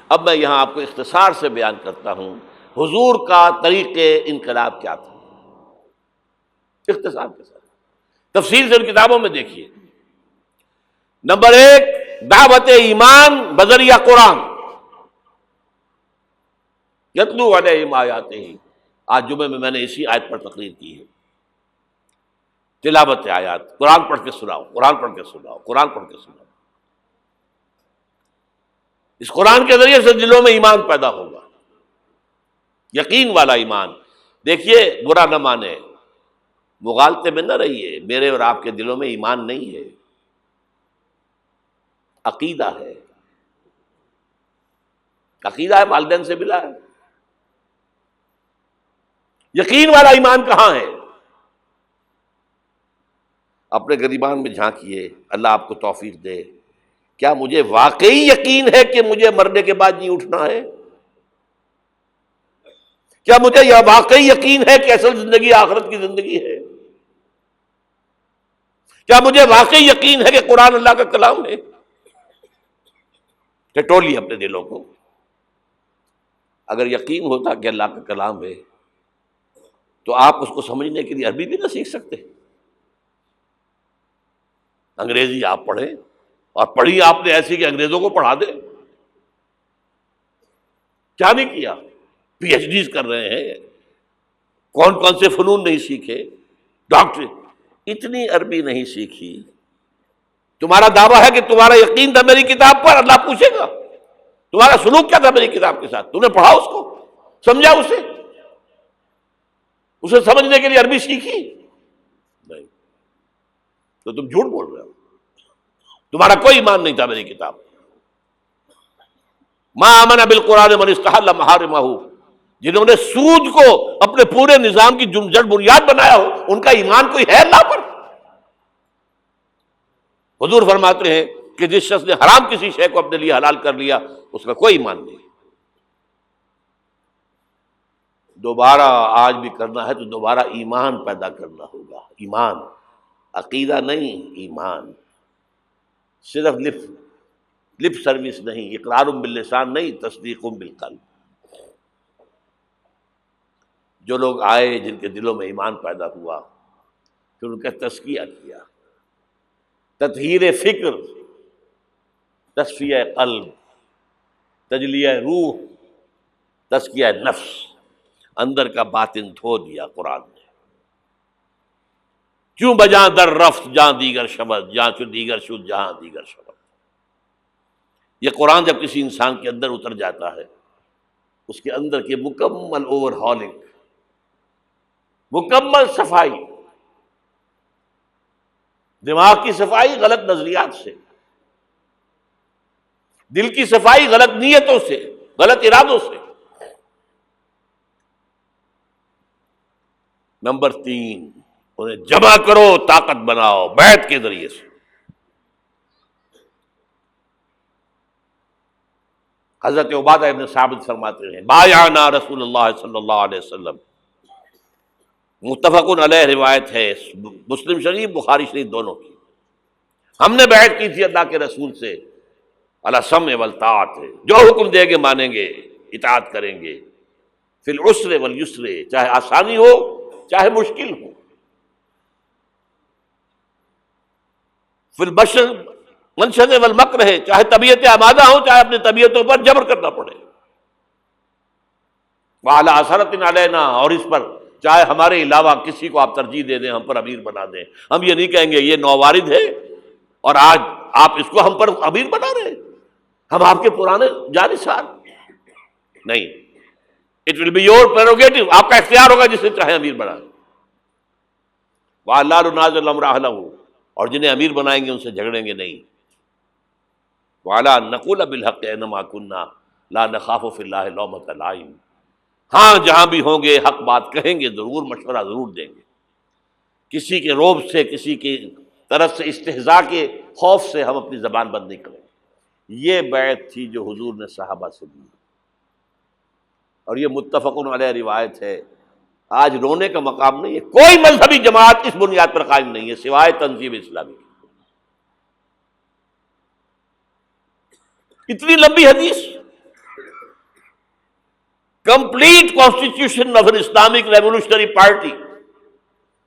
اب میں یہاں آپ کو اختصار سے بیان کرتا ہوں حضور کا طریق انقلاب کیا تھا، اختصار کے ساتھ، تفصیل سے ان کتابوں میں دیکھیے۔ نمبر 1، دعوت ایمان بذریعہ قرآن، یتلو علیہم آیاتہ، آج جمعے میں نے اسی آیت پر تقریر کی ہے، تلاوت آیات، قرآن پڑھ کے سناؤ، قرآن پڑھ کے سناؤ، قرآن پڑھ کے سناؤ۔ اس قرآن کے ذریعے سے دلوں میں ایمان پیدا ہوگا، یقین والا ایمان۔ دیکھیے برا نہ مانے، مغالطے میں نہ رہیے، میرے اور آپ کے دلوں میں ایمان نہیں ہے، عقیدہ ہے، عقیدہ ہے، والدین سے ملا ہے۔ یقین والا ایمان کہاں ہے؟ اپنے گریبان میں جھانکیے، اللہ آپ کو توفیق دے۔ کیا مجھے واقعی یقین ہے کہ مجھے مرنے کے بعد نہیں اٹھنا ہے؟ کیا مجھے یہ واقعی یقین ہے کہ اصل زندگی آخرت کی زندگی ہے؟ کیا مجھے واقعی یقین ہے کہ قرآن اللہ کا کلام ہے؟ ٹٹولیے اپنے دلوں کو۔ اگر یقین ہوتا کہ اللہ کا کلام ہے تو آپ اس کو سمجھنے کے لیے عربی بھی نہ سیکھ سکتے؟ انگریزی آپ پڑھیں، اور پڑھی آپ نے ایسی کہ انگریزوں کو پڑھا دیں، کیا نہیں کیا؟ پی ایچ ڈیز کر رہے ہیں، کون کون سے فنون نہیں سیکھے، ڈاکٹر، اتنی عربی نہیں سیکھی۔ تمہارا دعویٰ ہے کہ تمہارا یقین تھا میری کتاب پر، اللہ پوچھے گا تمہارا سلوک کیا تھا میری کتاب کے ساتھ؟ تم نے پڑھا اس کو، سمجھا اسے سمجھنے کے لیے عربی سیکھی؟ نہیں، تو تم جھوٹ بول رہے ہو، تمہارا کوئی ایمان نہیں تھا میری کتاب۔ ما آمن بالقرآن من استحل محارمہ، جنہوں نے سود کو اپنے پورے نظام کی جڑ بنیاد بنایا ہو، ان کا ایمان کوئی ہے اللہ پر؟ حضور فرماتے ہیں کہ جس شخص نے حرام کسی شے کو اپنے لیے حلال کر لیا اس کا کوئی ایمان نہیں۔ دوبارہ آج بھی کرنا ہے تو دوبارہ ایمان پیدا کرنا ہوگا، ایمان، عقیدہ نہیں، ایمان۔ صرف لپ سروس نہیں، اقرار باللسان نہیں، تصدیق بالقلب۔ جو لوگ آئے جن کے دلوں میں ایمان پیدا ہوا، پھر ان کا تزکیہ کیا، تطہیر فکر، تصفیہ قلب، تجلیہ روح، تزکیہ نفس، اندر کا باطن دھو دیا قرآن نے۔ کیوں بجاں در رفت جہاں دیگر شبد، جہاں چو دیگر شد جہاں دیگر شبد۔ یہ قرآن جب کسی انسان کے اندر اتر جاتا ہے، اس کے اندر کی مکمل اوور ہالنگ، مکمل صفائی، دماغ کی صفائی غلط نظریات سے، دل کی صفائی غلط نیتوں سے، غلط ارادوں سے۔ نمبر 3، انہیں جمع کرو، طاقت بناؤ بیعت کے ذریعے سے۔ حضرت عبادہ ابن ثابت فرماتے ہیں بایعنا رسول اللہ صلی اللہ علیہ وسلم، متفق علیہ روایت ہے، مسلم شریف بخاری شریف دونوں کی۔ ہم نے بیعت کی تھی اللہ کے رسول سے، علی السمع والطاعت، جو حکم دیں گے مانیں گے، اطاعت کریں گے، فی العسر والیسر، چاہے آسانی ہو چاہے مشکل ہو، فی البشر منشد والمکر، چاہے طبیعتیں آمادہ ہوں چاہے اپنی طبیعتوں پر جبر کرنا پڑے، وعلی اثرۃ علینا، اور اس پر چاہے ہمارے علاوہ کسی کو آپ ترجیح دے دیں، ہم پر امیر بنا دیں، ہم یہ نہیں کہیں گے یہ نووارد ہے اور آج آپ اس کو ہم پر امیر بنا رہے ہیں، ہم آپ کے پرانے جانثار نہیں۔ It will be your prerogative, آپ کا اختیار ہوگا جسے چاہے امیر بنا۔ وَأَلَّا نُنَازِعَ الْأَمْرَ أَهْلَهُ، اور جنہیں امیر بنائیں گے ان سے جھگڑیں گے نہیں۔ وَعَلَىٰ أَن نَّقُولَ بِالْحَقِّ أَيْنَمَا كُنَّا لَا نَخَافُ فِي اللَّهِ لَوْمَةَ لَائِمٍ، ہاں جہاں بھی ہوں گے حق بات کہیں گے، ضرور مشورہ ضرور دیں گے، کسی کے روب سے، کسی کی طرف سے استہزاء کے خوف سے ہم اپنی زبان بند نہیں کریں گے۔ یہ بیعت تھی جو حضور نے صحابہ سے دی، اور یہ متفق علیہ روایت ہے۔ آج رونے کا مقام نہیں ہے، کوئی مذہبی جماعت اس بنیاد پر قائم نہیں ہے سوائے تنظیم اسلامی۔ اتنی لمبی حدیث، complete constitution of an Islamic revolutionary party,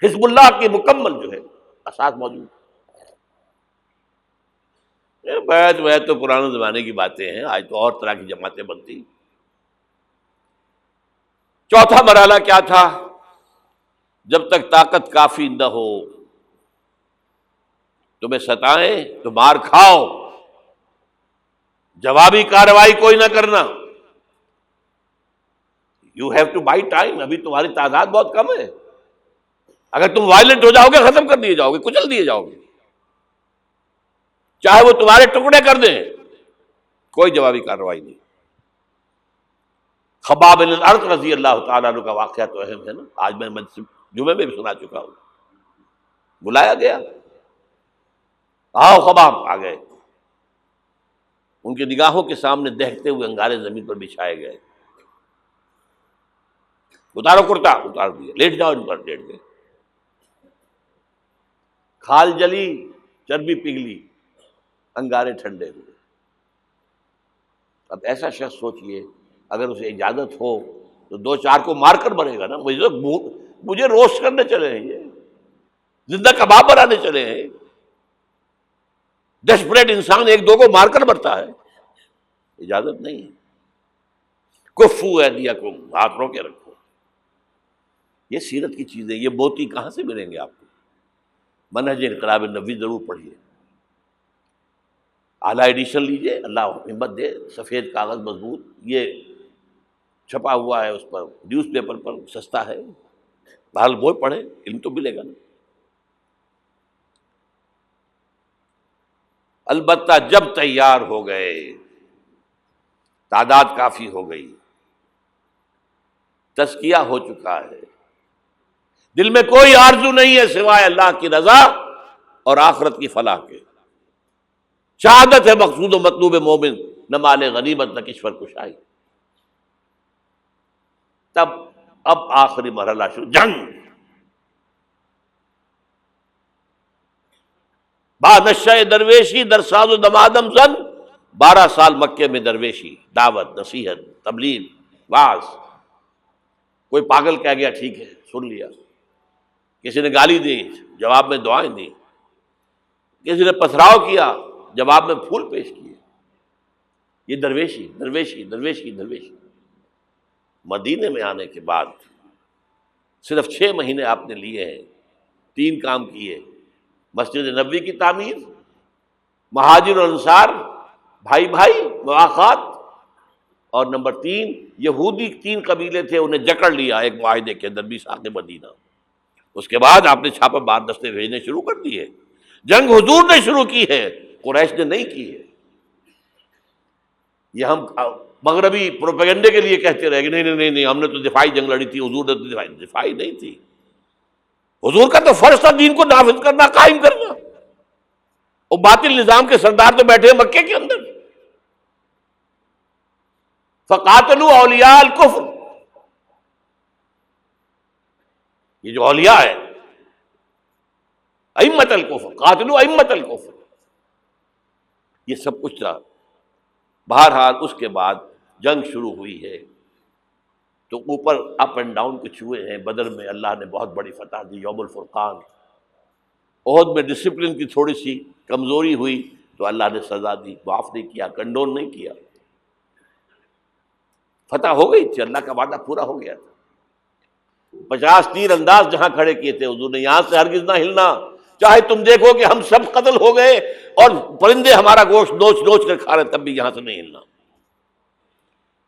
حزب اللہ کی مکمل جو ہے اساس موجود ہے۔ بیعت ویعت تو پرانے زمانے کی باتیں ہیں، آج تو اور طرح کی جماعتیں بنتی۔ چوتھا مرحلہ کیا تھا؟ جب تک طاقت کافی نہ ہو، تمہیں ستائیں تو مار کھاؤ، جوابی کارروائی کوئی نہ کرنا۔ You have to buy time, ابھی تمہاری تعداد بہت کم ہے، اگر تم وائلنٹ ہو جاؤ گے ختم کر دیے جاؤ گے، کچل دیے جاؤ گے، چاہے وہ تمہارے ٹکڑے کر دیں، کوئی جوابی کارروائی نہیں۔ خباب بن الارت رضی اللہ تعالیٰ عنہ کا واقعہ تو اہم ہے نا، آج میں جمعے میں بھی سنا چکا ہوں۔ بلایا گیا، آؤ خباب، آ گئے، ان کی نگاہوں کے سامنے دہتے ہوئے انگارے زمین پر بچھائے گئے، اتارو کرتا، اتار دیا، لیٹ جاؤ، ان پر لیٹ گئے، کھال جلی، چربی پگھلی، انگارے ٹھنڈے ہوئے۔ اب ایسا شخص سوچئے اگر اسے اجازت ہو تو دو چار کو مار کر مرے گا نا، مجھے روسٹ کرنے چلے ہیں، یہ زندہ کباب بنانے چلے ہیں، ڈیسپریٹ انسان ایک دو کو مار کر مرتا ہے، اجازت نہیں ہے۔ کفو ایدیکم، ہاتھ رو کے رکھو۔ یہ سیرت کی چیزیں، یہ موتی کہاں سے ملیں گے آپ کو؟ منہج انقلاب نبوی ضرور پڑھیے، اعلیٰ ایڈیشن لیجئے، اللہ ہمت دے، سفید کاغذ مضبوط، یہ چھپا ہوا ہے اس پر، نیوز پیپر پر سستا ہے، بہرحال وہ پڑھیں، علم تو ملے گا نا۔ البتہ جب تیار ہو گئے، تعداد کافی ہو گئی، تزکیہ ہو چکا ہے، دل میں کوئی آرزو نہیں ہے سوائے اللہ کی رضا اور آخرت کی فلاح کے، شہادت ہے مقصود و مطلوب مومن، نہ مال غنیمت نہ کشور کشائی۔ تب اب آخری مرحلہ شروع، جنگ۔ با نشہ درویشی در ساز و دمادم زن، 12 سال مکے میں درویشی، دعوت، نصیحت، تبلیغ، واعظ۔ کوئی پاگل کہہ گیا، ٹھیک ہے، سن لیا، کسی نے گالی دی، جواب میں دعائیں دی، کسی نے پتھراؤ کیا، جواب میں پھول پیش کیے۔ یہ درویشی درویشی درویشی درویشی۔ مدینے میں آنے کے بعد صرف 6 مہینے آپ نے لیے ہیں، 3 کام کیے: مسجد نبوی کی تعمیر، مہاجر اور انصار بھائی بھائی مواخات، اور نمبر 3 یہودی 3 قبیلے تھے، انہیں جکڑ لیا ایک معاہدے کے اندر، میثاق مدینہ۔ اس کے بعد آپ نے چھاپہ مار دستے بھیجنے شروع کر دیے۔ جنگ حضور نے شروع کی ہے، قریش نے نہیں کی ہے۔ یہ ہم مغربی پروپیگنڈے کے لیے کہتے رہے کہ نہیں، ہم نے تو دفاعی جنگ لڑی تھی، حضور نے تو دفاعی نہیں تھی۔ حضور کا تو فرض تھا دین کو نافذ کرنا، قائم کرنا۔ اور باطل نظام کے سردار تو بیٹھے ہیں مکے کے اندر۔ فقاتلوا اولیاء الکفر، یہ جو اولیاء ہے، ائمۃ الکفر، قاتلوا ائمۃ الکفر، یہ سب کچھ تھا۔ بہرحال اس کے بعد جنگ شروع ہوئی ہے، تو اوپر اپ اینڈ ڈاؤن کچھ ہوئے ہیں۔ بدر میں اللہ نے بہت بڑی فتح دی، یوم الفرقان۔ احد میں ڈسپلن کی تھوڑی سی کمزوری ہوئی تو اللہ نے سزا دی، معاف نہیں کیا، کنڈون نہیں کیا۔ فتح ہو گئی تھی، اللہ کا وعدہ پورا ہو گیا تھا۔ 50 تیر انداز جہاں کھڑے کیے تھے حضور نے، یہاں سے ہرگز نہ ہلنا، چاہے تم دیکھو کہ ہم سب قتل ہو گئے اور پرندے ہمارا گوشت نوچ نوچ کر کھا رہے، تب بھی یہاں سے نہیں ہلنا۔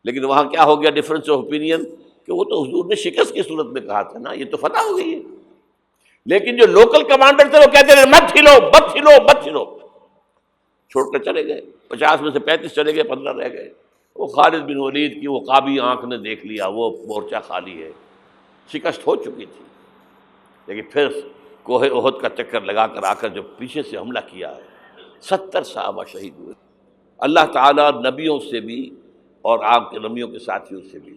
لیکن وہاں کیا ہو گیا، ڈفرنس آف اوپینین، کہ وہ تو حضور نے شکست کی صورت میں کہا تھا نا، یہ تو فتح ہو گئی ہے۔ لیکن جو لوکل کمانڈر تھے وہ کہتے رہے مت ہلو مت ہلو مت ہلو، چھوڑ کر چلے گئے۔ 50 میں سے 35 چلے گئے، 15 رہ گئے۔ وہ خالد بن ولید کی وہ قابی آنکھ نے دیکھ لیا، وہ مورچہ خالی ہے، شکست ہو چکی تھی۔ لیکن پھر کوہ احد کا چکر لگا کر آ کر جو پیچھے سے حملہ کیا ہے، 70 صحابہ شہید ہوئے۔ اللہ تعالیٰ نبیوں سے بھی اور آپ کے نبیوں کے ساتھیوں سے بھی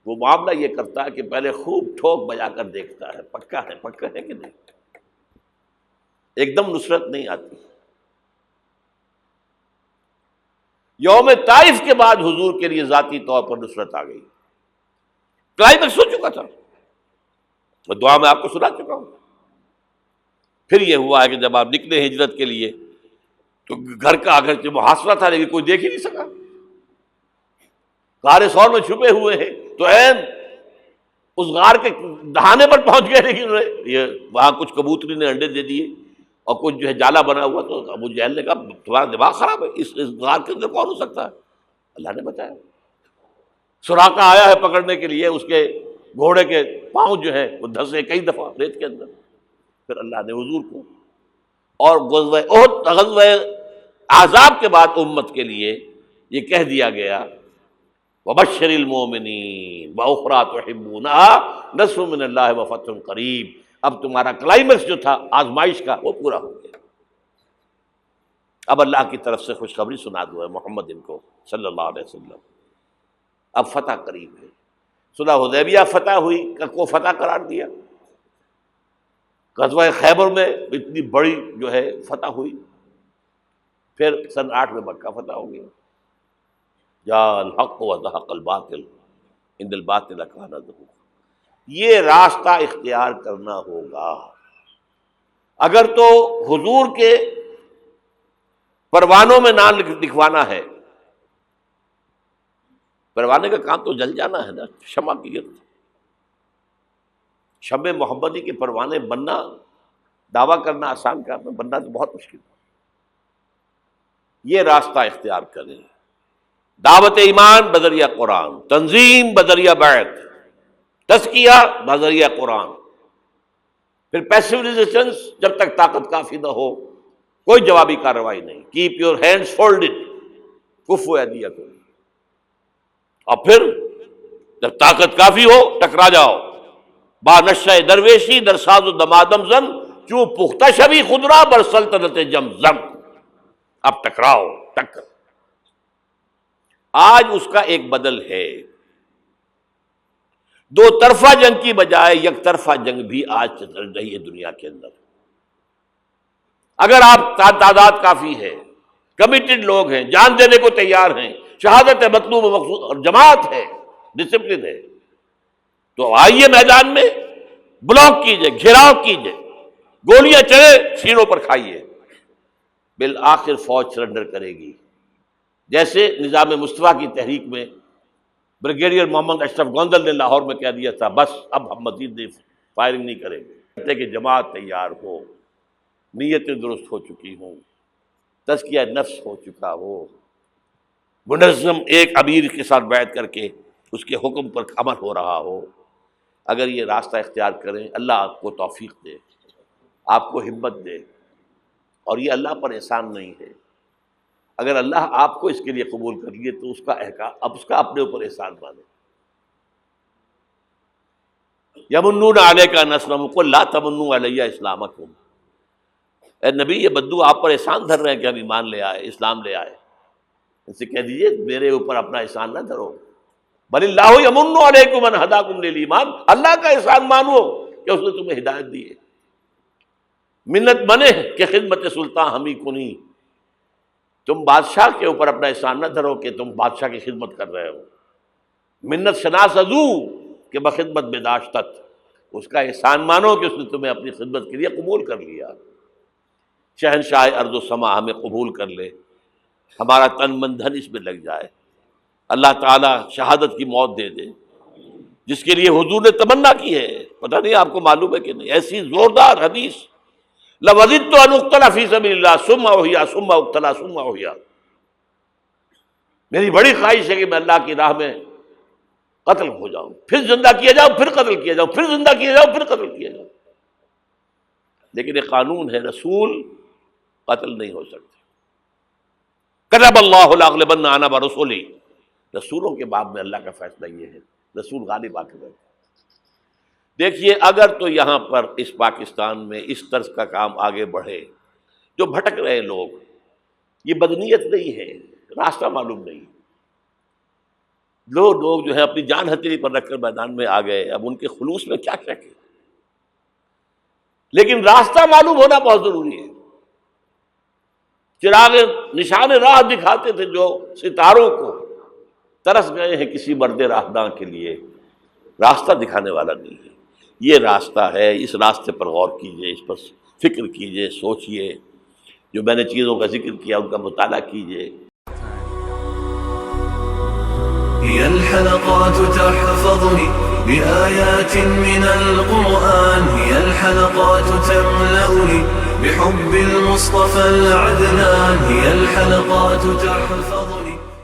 وہ معاملہ یہ کرتا ہے کہ پہلے خوب ٹھوک بجا کر دیکھتا ہے، پکا ہے کہ نہیں۔ ایک دم نصرت نہیں آتی۔ یوم طائف کے بعد حضور کے لیے ذاتی طور پر نصرت آ گئی. کلائمیکس ہو چکا تھا، میں دعا میں آپ کو سنا چکا ہوں. پھر یہ ہوا ہے کہ جب آپ نکلے ہجرت کے لیے تو گھر کا اگرچہ محاصرہ تھا لیکن کوئی دیکھ ہی نہیں سکا. غار ثور میں چھپے ہوئے ہیں تو عین اس غار کے دہانے پر پہنچ گئے، لیکن یہ وہاں کچھ کبوتری نے انڈے دے دیے اور کچھ جو ہے جالا بنا ہوا. تو ابو جہل نے کہا تمہارا دماغ خراب ہے، اس غار کے اندر کون ہو سکتا ہے؟ اللہ نے بتایا. سراقہ آیا ہے پکڑنے کے لیے، اس کے گھوڑے کے پاؤں جو ہے وہ دھسے کئی دفعہ ریت کے اندر. پھر اللہ نے حضور کو اور غزوہ احد، غزوہ احزاب کے بعد امت کے لیے یہ کہہ دیا گیا وبشر المؤمنین واخری تحبونها نصر من اللہ وفتح قریب. اب تمہارا کلائمیکس جو تھا آزمائش کا وہ پورا ہو گیا. اب اللہ کی طرف سے خوشخبری سنا دو ہے محمد ان کو صلی اللہ علیہ وسلم. اب فتح قریب ہے. صلح حدیبیہ فتح ہوئی کو فتح قرار دیا. غزوہ خیبر میں اتنی بڑی جو ہے فتح ہوئی. پھر سن 8 میں مکہ فتح ہو گیا. جاء الحق وزهق الباطل ان الباطل کان زہوقا. یہ راستہ اختیار کرنا ہوگا. اگر تو حضور کے پروانوں میں نام لکھوانا ہے، پروانے کا کام تو جل جانا ہے نا شمع کی گرد. شمع محمدی کے پروانے بننا، دعویٰ کرنا آسان کام ہے، بننا تو بہت مشکل. یہ راستہ اختیار کریں. دعوت ایمان بذریعہ قرآن، تنظیم بذریعہ بیعت، تزکیہ بذریعہ قرآن. پھر پیسو ریزسٹنس، جب تک طاقت کافی نہ ہو کوئی جوابی کارروائی نہیں. کیپ یور ہینڈز فولڈڈ کفوا ایدیکم. اور پھر جب طاقت کافی ہو ٹکرا جاؤ. با نشہ درویشی در ساز و دمادم زن چوں پختہ شبی خدرا بر سلطنت جمزم. اب ٹکراؤ ٹکر. آج اس کا ایک بدل ہے. دو طرفہ جنگ کی بجائے یک طرفہ جنگ بھی آج چل رہی ہے دنیا کے اندر. اگر آپ تعداد کافی ہے، کمیٹڈ لوگ ہیں، جان دینے کو تیار ہیں، شہادت مطلوب و مقصود اور جماعت ہے، ڈسپلن ہے، تو آئیے میدان میں، بلاک کیجئے، گھیراؤ کیجئے، گولیاں چلے سینوں پر کھائیے. بالآخر فوج سرنڈر کرے گی. جیسے نظام مصطفیٰ کی تحریک میں بریگیڈیئر محمد اشرف گوندل نے لاہور میں کہہ دیا تھا بس اب ہم مزید فائرنگ نہیں کریں گے کہ جماعت تیار ہو، نیتیں درست ہو چکی ہوں، تزکیہ نفس ہو چکا ہو، منظم ایک امیر کے ساتھ بیعت کر کے اس کے حکم پر عمل ہو رہا ہو. اگر یہ راستہ اختیار کریں، اللہ آپ کو توفیق دے، آپ کو ہمت دے. اور یہ اللہ پر احسان نہیں ہے. اگر اللہ آپ کو اس کے لیے قبول کر لیے تو اس کا احکام اب اس کا اپنے اوپر احسان مانے. یمنون علیک ان اسلموا قل لا تمنوا علی اسلامکم. اے نبی یہ بدو آپ پر احسان دھر رہے ہیں کہ ہم ایمان لے آئے، اسلام لے آئے. ان سے کہہ دیجیے میرے اوپر اپنا احسان نہ دھرو. بل اللہ یمن علیکم ان ہداکم للایمان. اللہ کا احسان مانو کہ اس نے تمہیں ہدایت دی ہے. منت بنے کہ خدمت سلطان ہمیں کنی. تم بادشاہ کے اوپر اپنا احسان نہ دھرو کہ تم بادشاہ کی خدمت کر رہے ہو. منت شناس ازو کہ بخدمت بداشتت. اس کا احسان مانو کہ اس نے تمہیں اپنی خدمت کے لیے قبول کر لیا. شہنشاہ ارض و سما ہمیں قبول کر لے، ہمارا تن من دھن اس میں لگ جائے. اللہ تعالیٰ شہادت کی موت دے دے جس کے لیے حضور نے تمنا کی ہے. پتہ نہیں آپ کو معلوم ہے کہ نہیں، ایسی زوردار حدیث لَوَزِدْتُ أَنْ أُقْتَلَ فِي سَبِيلِ اللَّهِ ثُمَّ أُحْيَا ثُمَّ أُقْتَلَ ثُمَّ أُحْيَا. میری بڑی خواہش ہے کہ میں اللہ کی راہ میں قتل ہو جاؤں، پھر زندہ کیا جاؤں، پھر قتل کیا جاؤں، پھر زندہ کیا جاؤں، پھر قتل کیا جاؤں. لیکن ایک قانون ہے، رسول قتل نہیں ہو سکتے. كَتَبَ اللَّهُ لَأَغْلِبَنَّ أَنَا وَرُسُلِي. رسولوں کے باب میں اللہ کا فیصلہ یہ ہے، رسول غالب آ کے رہتے. دیکھیے اگر تو یہاں پر اس پاکستان میں اس طرز کا کام آگے بڑھے، جو بھٹک رہے لوگ، یہ بدنیت نہیں ہے، راستہ معلوم نہیں. لوگ جو ہے اپنی جان ہتھیلی پر رکھ کر میدان میں آ گئے، اب ان کے خلوص میں کیا شک ہے. لیکن راستہ معلوم ہونا بہت ضروری ہے. چراغ نشان راہ دکھاتے تھے جو ستاروں کو، ترس گئے ہیں کسی مرد راہداں کے لیے، راستہ دکھانے والا نہیں ہے۔ یہ راستہ ہے، اس راستے پر غور کیجئے، اس پر فکر کیجئے، سوچئے، جو میں نے چیزوں کا ذکر کیا ان کا مطالعہ کیجئے۔ هي الحلقات تحفظني بآيات من القرآن، هي الحلقات تملأني بحب المصطفى العدنان، هي الحلقات تحفظني